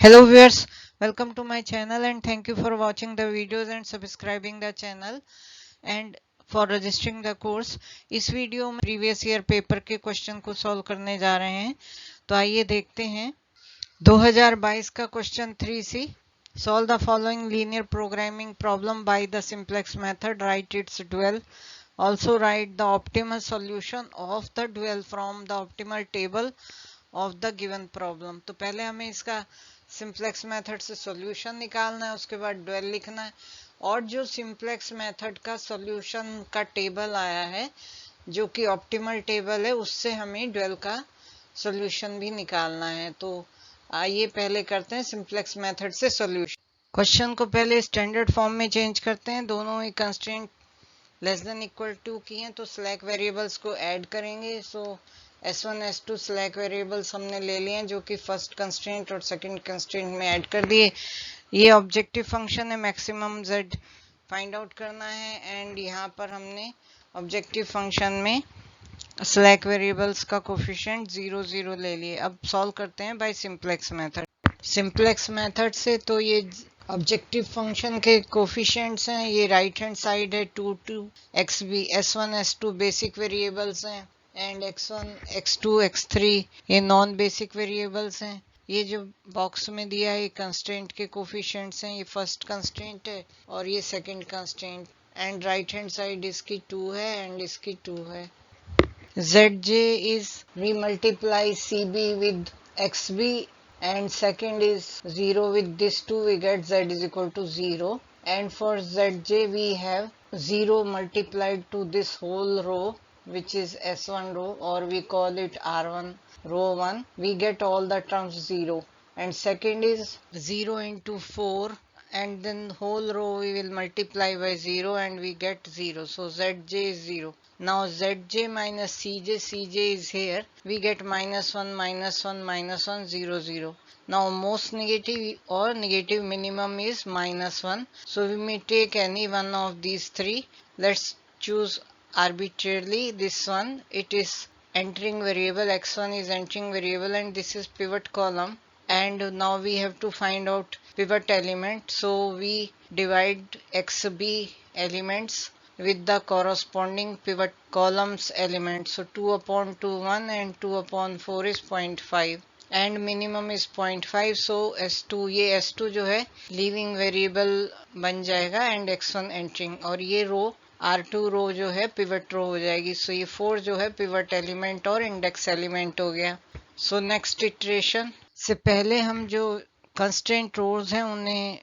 Hello viewers, welcome to my channel and thank you for watching the videos and subscribing the channel and for registering the course। इस video में previous year paper के question को solve करने जा रहे हैं, तो आइए देखते हैं। 2022 का question 3C, solve the following linear programming problem by the simplex method, right it's dual, also write the optimal solution of the dual from the optimal table of the given problem। तो पहले हमें इसका simplex method से solution निकालना है, उसके बाद dual लिखना है और जो सिंप्लेक्स मेथड का सॉल्यूशन का टेबल आया है जो कि ऑप्टिमल टेबल है, उससे हमें ड्यूअल का सॉल्यूशन भी निकालना है। तो आइए पहले करते हैं सिंप्लेक्स मेथड से सॉल्यूशन। क्वेश्चन को पहले स्टैंडर्ड फॉर्म में चेंज करते हैं, दोनों ही constraint less than equal to की हैं तो स्लैक वेरिएबल्स को ऐड करेंगे। सो S1 S2 स्लैक वेरिएबल्स हमने ले लिए हैं जो कि फर्स्ट कंस्ट्रेंट और सेकंड कंस्ट्रेंट में ऐड कर दिए। ये ऑब्जेक्टिव फंक्शन है, मैक्सिमम z फाइंड आउट करना है एंड यहाँ पर हमने ऑब्जेक्टिव फंक्शन में स्लैक वेरिएबल्स का कोफिशिएंट 0 0 ले लिए। अब सॉल्व करते हैं by simplex method. Simplex method से तो ये ऑब्जेक्टिव फंक्शन के कोफिशिएंट्स हैं, ये राइट हैंड साइड है 2 2 xb, s1 s2 basic variables हैं एंड x1 x2 x3 ये नॉन बेसिक वेरिएबल्स हैं। ये जो बॉक्स में दिया है कंस्ट्रेंट के कोफिशिएंट्स हैं, ये फर्स्ट कंस्ट्रेंट है और ये second constraint and right hand side इसकी 2 है एंड इसकी 2 है। zj is remultiply cb with xb and second is 0 with this 2 we get z is equal to 0 and for zj we have 0 multiplied to this whole row which is s1 row or we call it r1 row 1, we get all the terms 0 and second is 0 into 4 and then whole row we will multiply by 0 and we get 0, so zj is 0. Now zj minus cj, cj is here, we get minus 1 minus 1 minus 1 0 0. Now most negative or negative minimum is minus 1, so we may take any one of these three. Let's choose arbitrarily this one. It is entering variable, x1 is entering variable and this is pivot column, and now we have to find out pivot element, so we divide xb elements with the corresponding pivot columns element. So 2 upon 2 1 and 2 upon 4 is 0.5 and minimum is 0.5, so s2 ये s2 जो है leaving variable बन जाएगा and x1 entering और ये रो R2 रो जो है pivot row हो जाएगी। सो ये 4 जो है पिवट एलिमेंट और इंडेक्स एलिमेंट हो गया। सो नेक्स्ट इटरेशन से पहले हम जो कंस्ट्रेंट रोज हैं उन्हें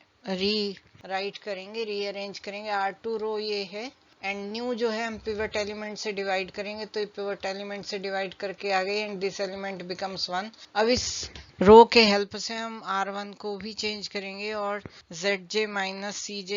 राइट करेंगे, रीअरेंज करेंगे। R2 रो ये है एंड न्यू जो है हम पिवट एलिमेंट से डिवाइड करेंगे, तो ये पिवट एलिमेंट से डिवाइड करके आ गई एंड दिस एलिमेंट बिकम्स 1। अब इस रो के हेल्प से हम R1 को भी चेंज करेंगे और zj माइनस cj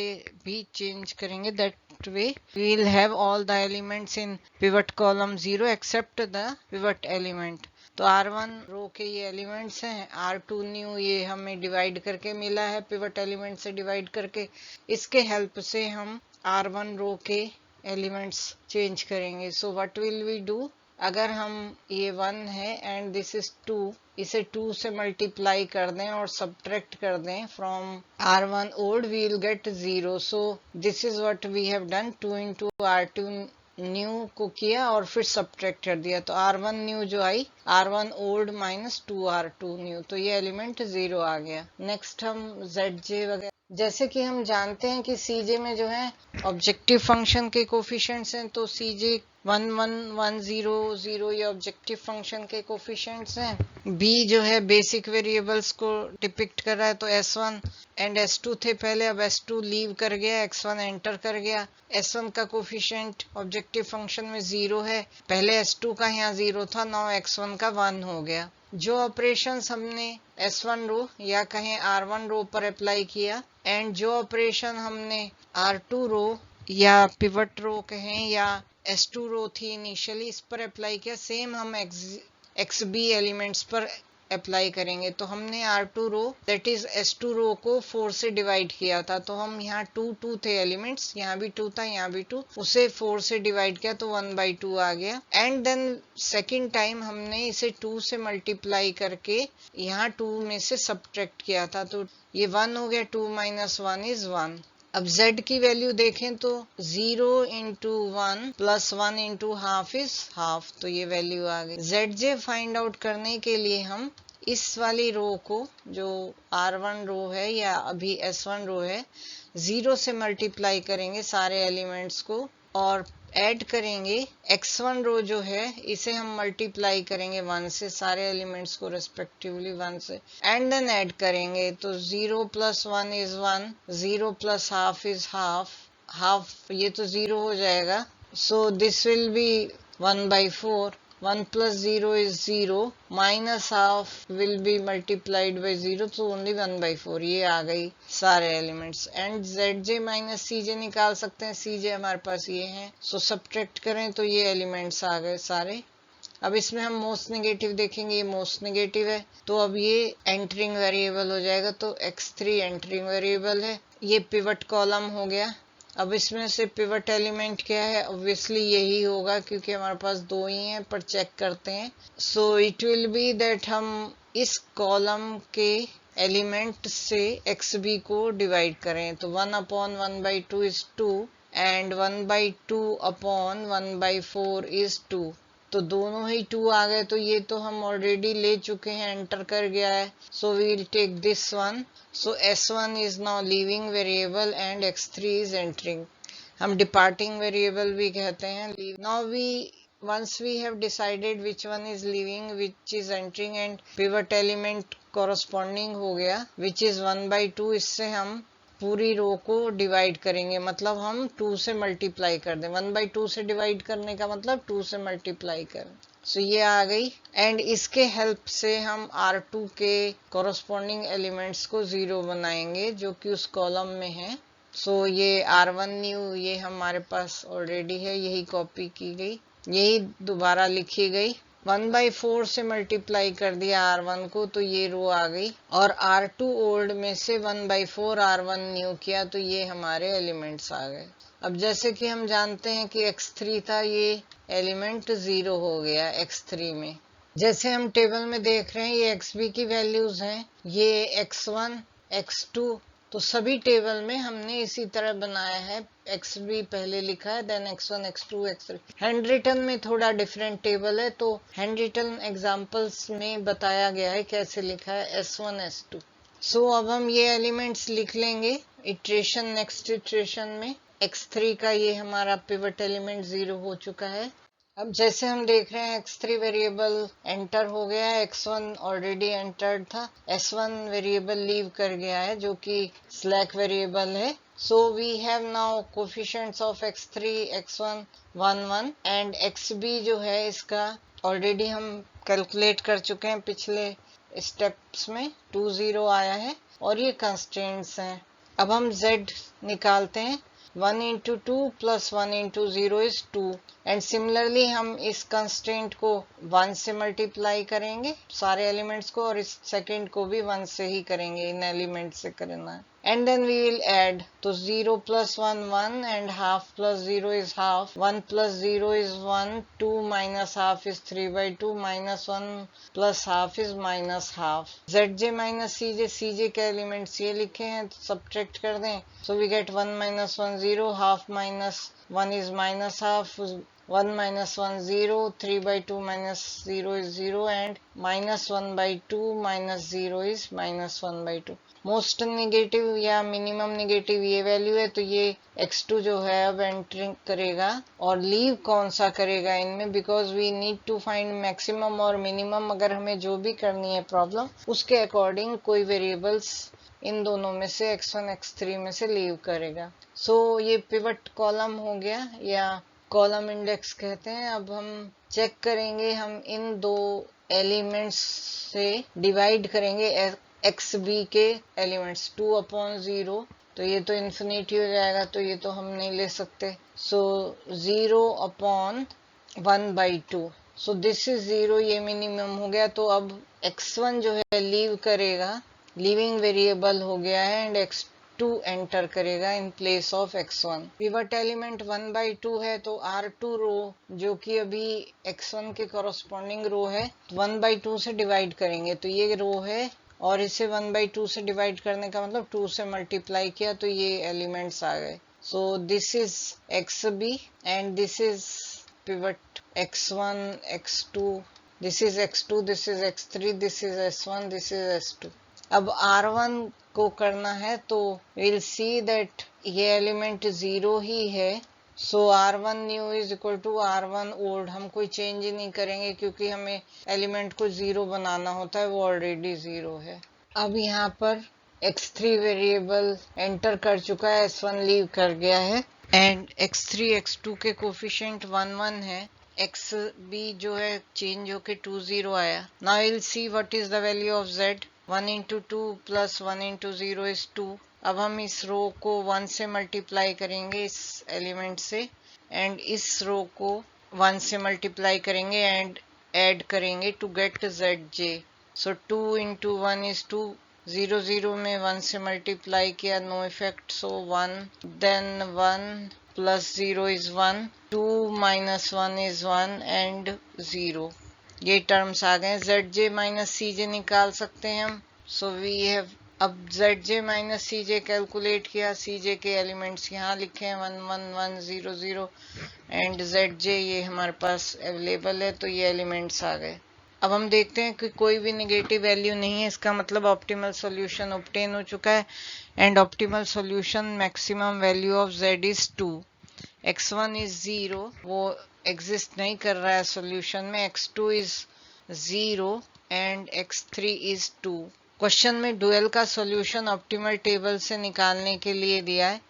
भी चेंज करेंगे। That way we will have all the elements in pivot column 0 except the pivot element. तो R1 रो के ये एलिमेंट्स हैं, R2 न्यू ये हमें डिवाइड करके मिला है पिवट एलिमेंट से डिवाइड करके। इसके हेल्प से हम R1 रो के एलिमेंट्स चेंज करेंगे। So what will we do, अगर हम ये 1 है एंड दिस इज 2, इसे 2 से मल्टीप्लाई कर दें और सब्ट्रैक्ट कर दें from R1 old, we will get 0। So this is what we have done, 2 into R2 new को किया और फिर सब्ट्रैक्ट कर दिया, तो R1 न्यू जो आई R1 old minus 2R2 new, तो ये एलिमेंट 0 आ गया। नेक्स्ट हम zj वगैरह, जैसे कि हम जानते हैं कि cj में जो है ऑब्जेक्टिव फंक्शन के कोफिशिएंट्स हैं, तो cj 1 1 1 0 0 ये ऑब्जेक्टिव फंक्शन के कोफिशिएंट्स हैं। b जो है बेसिक वेरिएबल्स को डिपिक्ट कर रहा है, तो s1 एंड s2 थे पहले, अब s2 लीव कर गया, x1 एंटर कर गया। s1 का कोफिशिएंट ऑब्जेक्टिव फंक्शन में 0 है, पहले s2 का यहाँ 0 था, नाउ x1 का 1 हो गया। जो ऑपरेशंस हमने S1 रो या कहें R1 रो पर अप्लाई किया एंड जो ऑपरेशन हमने R2 रो या पिवट रो कहें या S2 रो थी इनिशियली, इस पर अप्लाई किया, सेम हम XB एलिमेंट्स पर अप्लाई करेंगे। तो हमने R2 row that is S2 रो को 4 से डिवाइड किया था, तो हम यहाँ 2 थे एलिमेंट्स, यहाँ भी 2 था, यहाँ भी 2, उसे 4 से डिवाइड किया तो 1/2 आ गया। एंड देन सेकेंड टाइम हमने इसे 2 से मल्टीप्लाई करके यहाँ 2 में से सब्ट्रैक्ट किया था, तो ये 1 हो गया। 2 - 1 इज 1। अब z की वैल्यू देखें तो 0 × 1 + 1 × हाफ इज हाफ, तो ये वैल्यू आ गई। zj फाइंड आउट करने के लिए हम इस वाली रो को, जो R1 रो है या अभी S1 रो है, 0 से मल्टीप्लाई करेंगे सारे एलिमेंट्स को और ऐड करेंगे। x1 रो जो है इसे हम मल्टीप्लाई करेंगे 1 से, सारे एलिमेंट्स को रेस्पेक्टिवली 1 से, एंड देन ऐड करेंगे। तो 0 + 1 is 1, 0 + half is half, half ये तो 0 हो जाएगा, so this will be 1/4। 1 + 0 is 0, minus half will be multiplied by 0, so only 1/4। ये आ गई सारे एलिमेंट्स। एंड zj - cj निकाल सकते हैं, cj हमारे पास ये है, सो सब्ट्रैक्ट करें तो ये एलिमेंट्स आ गए सारे। अब इसमें हम मोस्ट नेगेटिव देखेंगे, ये मोस्ट नेगेटिव है, तो अब ये एंटरिंग वेरिएबल हो जाएगा, तो x3 एंटरिंग वेरिएबल है। ये पिवट कॉलम हो गया। अब इसमें से पिवट एलिमेंट क्या है, ऑब्वियसली यही होगा क्योंकि हमारे पास 2 ही हैं, पर चेक करते हैं। So it will be that हम इस कॉलम के एलिमेंट से xb को डिवाइड करें, तो 1/1/2 इज 2 एंड 1/2/1/4 इज 2, तो दोनों ही 2 आ गए, तो ये तो हम ऑलरेडी ले चुके हैं, एंटर कर गया है, so we will take this one. So S1 is now leaving variable and X3 is entering. हम departing variable भी कहते हैं। Now once we have decided which one is leaving, which is entering and pivot element corresponding हो गया, which is 1/2, इससे हम पूरी रो को डिवाइड करेंगे, मतलब हम 2 से मल्टीप्लाई कर दें। 1/2 से डिवाइड करने का मतलब 2 से मल्टीप्लाई करें। सो ये आ गई, एंड इसके हेल्प से हम R2 के कॉरस्पॉन्डिंग एलिमेंट्स को 0 बनाएंगे जो कि उस कॉलम में है। सो ये R1 न्यू ये हमारे पास ऑलरेडी है, यही कॉपी की गई, यही दोबारा लिखी गई। 1/4 से मल्टीप्लाई कर दिया R1 को, तो ये रो आ गई, और R2 ओल्ड में से 1/4 R1 न्यू किया, तो ये हमारे एलिमेंट्स आ गए। अब जैसे कि हम जानते हैं कि x3 था, ये एलिमेंट 0 हो गया x3 में। जैसे हम टेबल में देख रहे हैं ये xb की वैल्यूज हैं, ये x1 x2, तो सभी टेबल में हमने इसी तरह बनाया है। xb पहले लिखा है, then x1 x2 x3। Hand written में थोड़ा डिफरेंट टेबल है, तो हैंड रिटन एग्जांपल्स में बताया गया है कैसे लिखा है s1 s2। सो अब हम ये एलिमेंट्स लिख लेंगे इटरेशन, नेक्स्ट इटरेशन में। x3 का ये हमारा पिवट एलिमेंट 0 हो चुका है। अब जैसे हम देख रहे हैं x3 वेरिएबल एंटर हो गया है, x1 ऑलरेडी एंटर्ड था, s1 वेरिएबल लीव कर गया है जो कि स्लैक वेरिएबल है। So we have now coefficients of x3 x1 1 1 and xb जो है इसका ऑलरेडी हम कैलकुलेट कर चुके हैं पिछले स्टेप्स में, 2 0 आया है, और ये कंस्ट्रेंट्स हैं। अब हम z निकालते हैं, 1 × 2 + 1 × 0 is 2, एंड सिमिलरली हम इस कंस्ट्रेंट को 1 से मल्टीप्लाई करेंगे सारे एलिमेंट्स को, और इस सेकंड को भी 1 से ही करेंगे, इन एलिमेंट से करना है, and then we will add. तो 0 + 1 1 and half + 0 is half, 1 + 0 is 1, 2 - half is 3/2, -1 + half is -half। zj - cj, cj के एलिमेंट्स ये लिखे हैं, तो सब्ट्रैक्ट कर दें, so we get 1 - 1 0, half - 1 is -half, 1 - 1 0, 3/2 - 0 is 0, and -1/2 - 0 is -1/2। Most negative या minimum negative ये वैल्यू है, तो ये x2 जो है अब एंटरिंग करेगा, और लीव कौन सा करेगा इनमें, because we need to find maximum और मिनिमम। अगर हमें जो भी करनी है प्रॉब्लम, उसके अकॉर्डिंग कोई वेरिएबल्स इन दोनों में से x1 x3 में से लीव करेगा। सो ये पिवट कॉलम हो गया, या कॉलम इंडेक्स कहते हैं। अब हम चेक करेंगे, हम इन दो एलिमेंट्स से डिवाइड करेंगे xb के एलिमेंट्स, 2/0, तो ये तो इन्फिनिटी हो जाएगा, तो ये तो हम नहीं ले सकते। सो 0/1/2, सो दिस इज 0, ये मिनिमम हो गया। तो अब x1 जो है लीव करेगा, लीविंग वेरिएबल हो गया है, एंड x2 एंटर करेगा in place of x1। Pivot element 1/2 है, तो R2 रो जो कि अभी x1 के कॉरस्पॉन्डिंग रो है 1/2 से डिवाइड करेंगे, तो ये रो है, और इसे 1/2 से डिवाइड करने का मतलब 2 से मल्टीप्लाई किया, तो ये एलिमेंट्स आ गए। सो this is xb and this is pivot x1, x2, this is x2, this is x3, this is s1, this is s2। अब r1 को करना है, तो we'll see that ये एलिमेंट 0 ही है, so r1 new is equal to r1 old. हम कोई चेंज ही नहीं करेंगे क्योंकि हमें एलिमेंट को 0 बनाना होता है, वो ऑलरेडी 0 है। अब यहाँ पर x3 वेरिएबल एंटर कर चुका है, s1 लीव कर गया है, एंड x3 x2 के कोफिशिएंट 1 1 है, xb जो है चेंज होके 2 0 आया। Now will see what is the value of z। 1 into 2 plus 1 into 0 is 2। अब हम इस रो को 1 से मल्टीप्लाई करेंगे इस एलिमेंट से, एंड इस रो को 1 से मल्टीप्लाई करेंगे एंड ऐड करेंगे to get zj। So 2 into 1 is 2, 0 0 में 1 से मल्टीप्लाई किया, no effect, so 1, then 1 plus 0 is 1, 2 minus 1 is 1 and 0। ये टर्म्स आ गए। zj माइनस cj निकाल सकते हैं हम, सो वी हैव अब zj माइनस cj कैलकुलेट किया, cj के एलिमेंट्स यहाँ लिखे हैं 1 1 1 0 0 एंड zj ये हमारे पास अवेलेबल है, तो ये एलिमेंट्स आ गए। अब हम देखते हैं कि कोई भी नेगेटिव वैल्यू नहीं है, इसका मतलब ऑप्टिमल सॉल्यूशन ऑब्टेन हो चुका है, and optimal solution maximum value of z is 2। x1 is 0, वो एग्जिस्ट नहीं कर रहा है सॉल्यूशन में, x2 is 0 and x3 is 2। Question में डुअल का सॉल्यूशन ऑप्टिमल टेबल से निकालने के लिए दिया है।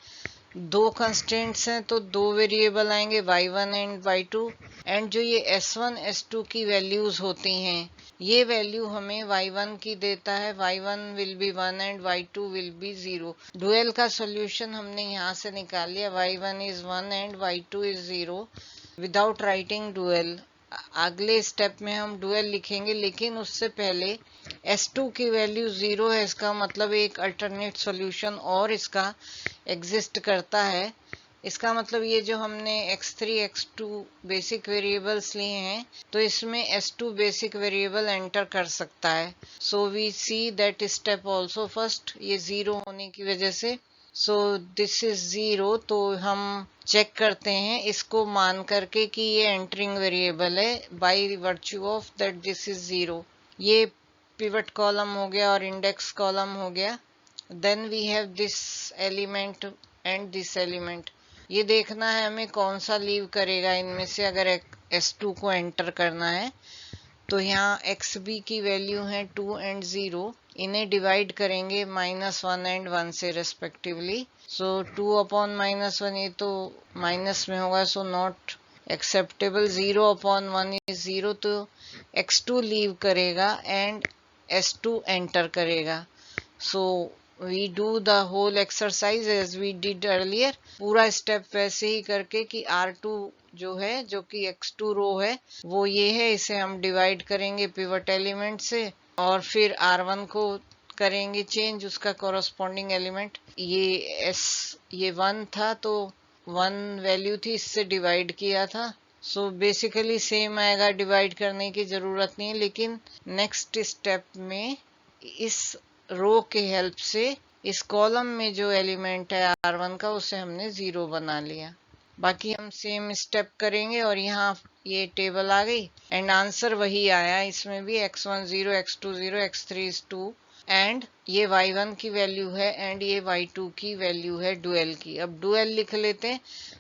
दो कंस्ट्रेंट्स हैं, तो दो वेरिएबल आएंगे y1 एंड y2, एंड जो ये s1 s2 की वैल्यूज होती हैं, ये वैल्यू हमें y1 की देता है, y1 will be 1 and y2 will be 0। Dual का सॉल्यूशन हमने यहाँ से निकाल लिया, y1 is 1 and y2 is 0 without writing dual. अगले स्टेप में हम डुअल लिखेंगे, लेकिन उससे पहले s2 की वैल्यू 0 है, इसका मतलब एक अल्टरनेट सॉल्यूशन और इसका एग्जिस्ट करता है। इसका मतलब ये जो हमने x3 x2 बेसिक वेरिएबल्स लिए हैं, तो इसमें s2 बेसिक वेरिएबल एंटर कर सकता है। So we see that step also first, ये 0 होने की वजह से, सो दिस इज 0, तो हम चेक करते हैं इसको मान करके कि ये एंटरिंग वेरिएबल है by virtue of that this is 0। ये पिवट कॉलम हो गया और इंडेक्स कॉलम हो गया। Then we have this element and this element. ये देखना है हमें कौन सा लीव करेगा इनमें से, अगर s2 को एंटर करना है। तो यहाँ xb की वैल्यू है 2 एंड 0, इन्हें डिवाइड करेंगे -1 एंड 1 से रेस्पेक्टिवली। सो 2 अपॉन -1 ये तो माइनस में होगा, so not acceptable. 0 upon 1 is 0, तो x2 लीव करेगा एंड s2 एंटर करेगा। सो we do the whole exercise as we did earlier, पूरा स्टेप वैसे ही करके कि R2 जो है, जो कि x2 रो है, वो ये है, इसे हम डिवाइड करेंगे पिवट एलिमेंट से, और फिर R1 को करेंगे चेंज, उसका कॉरस्पॉन्डिंग एलिमेंट ये 1 था, तो 1 वैल्यू थी, इससे डिवाइड किया था। सो बेसिकली सेम आएगा, डिवाइड करने की जरूरत नहीं है, लेकिन नेक्स्ट स्टेप में इस रो के हेल्प से इस कॉलम में जो एलिमेंट है R1 का, उसे हमने 0 बना लिया। बाकी हम सेम स्टेप करेंगे, और यहाँ ये टेबल आ गई एंड आंसर वही आया। इसमें भी x1 0, x2 0, x3 is 2, and ये y1 की वैल्यू है एंड ये y2 की वैल्यू है डुअल की। अब डुअल लिख लेते हैं,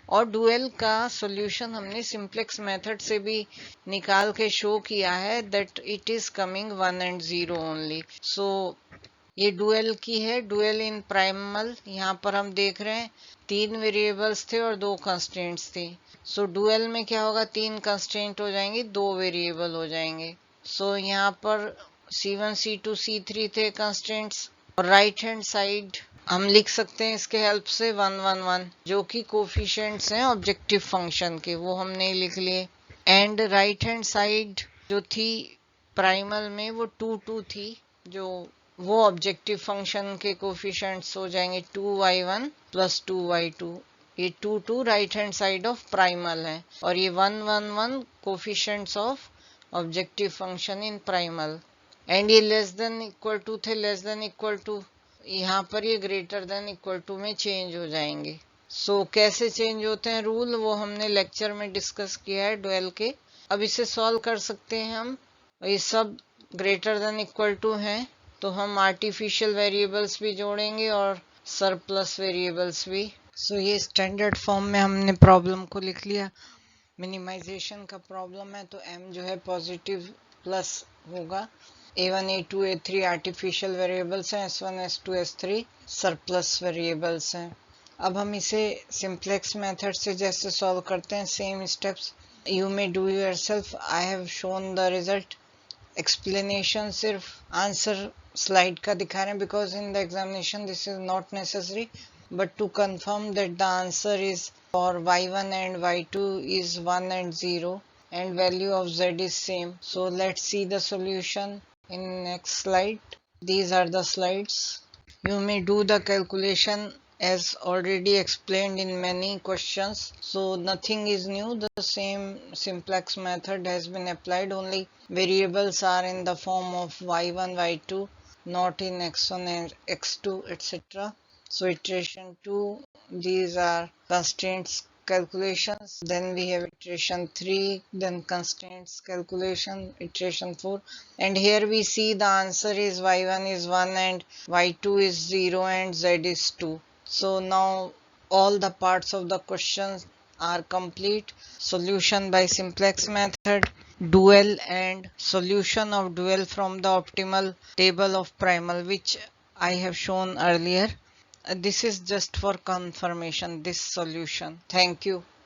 और डुअल का सॉल्यूशन हमने सिंप्लेक्स मेथड से भी निकाल के शो किया है that it is coming 1 and 0 only. So ये डुअल की है, डुअल इन प्राइमल। यहाँ पर हम देख रहे हैं 3 वेरिएबल्स थे और 2 कंस्ट्रेंट्स थी। सो डुअल में क्या होगा, 3 कंस्ट्रेंट हो जाएंगे, 2 वेरिएबल हो जाएंगे। सो यहाँ पर C1 C2 C3 थे कंस्ट्रेंट्स, और राइट हैंड साइड हम लिख सकते हैं इसके हेल्प से 1 1 1, जो कि कोफिशिएंट्स हैं ऑब्जेक्टिव फंक्शन के, वो हमने लिख लिए। एंड राइट हैंड साइड जो थी प्राइमल में वो 2 थी, जो वो ऑब्जेक्टिव फंक्शन के कोफिशिएंट्स हो जाएंगे 2y1 प्लस 2y2। ये 2 right hand side of primal है और ये 1 coefficients of objective function in primal. And ये लेस देन इक्वल टू थे, लेस देन इक्वल टू, यहाँ पर ये ग्रेटर देन इक्वल टू में चेंज हो जाएंगे। कैसे चेंज होते हैं रूल, वो हमने लेक्चर में डिस्कस किया है डुअल के। अब इसे सॉल्व कर सकते हैं हम। ये सब ग्रेटर देन इक्वल टू हैं तो हम आर्टिफिशियल वेरिएबल्स भी जोड़ेंगे और सरप्लस वेरिएबल्स भी। ये स्टैंडर्ड फॉर्म में हमने प्रॉब्लम को लिख लिया। मिनिमाइजेशन का प्रॉब्लम है तो m जो है पॉजिटिव प्लस होगा। a1 a2 a3 artificial variables हैं, s1 s2 s3 surplus variables हैं। अब हम इसे सिंप्लेक्स मेथड से जैसे सॉल्व करते हैं, same steps you may do yourself. I have shown the result. Explanation सिर्फ आंसर स्लाइड का दिखा रहे हैं because in the examination this is not necessary, but to confirm that the answer is for y1 and y2 is 1 and 0 and value of z is same. So let's see the solution in next slide. These are the slides. You may do the calculation as already explained in many questions, so nothing is new. The same simplex method has been applied, only variables are in the form of y1 y2, not in x1 and x2 etc. So iteration 2, these are constraints calculations, then we have iteration 3, then constraints calculation, iteration 4, and here we see the answer is y1 is 1 and y2 is 0 and z is 2. So now all the parts of the questions are complete. Solution by simplex method, dual, and solution of dual from the optimal table of primal, which I have shown earlier. This is just for confirmation, this solution. Thank you.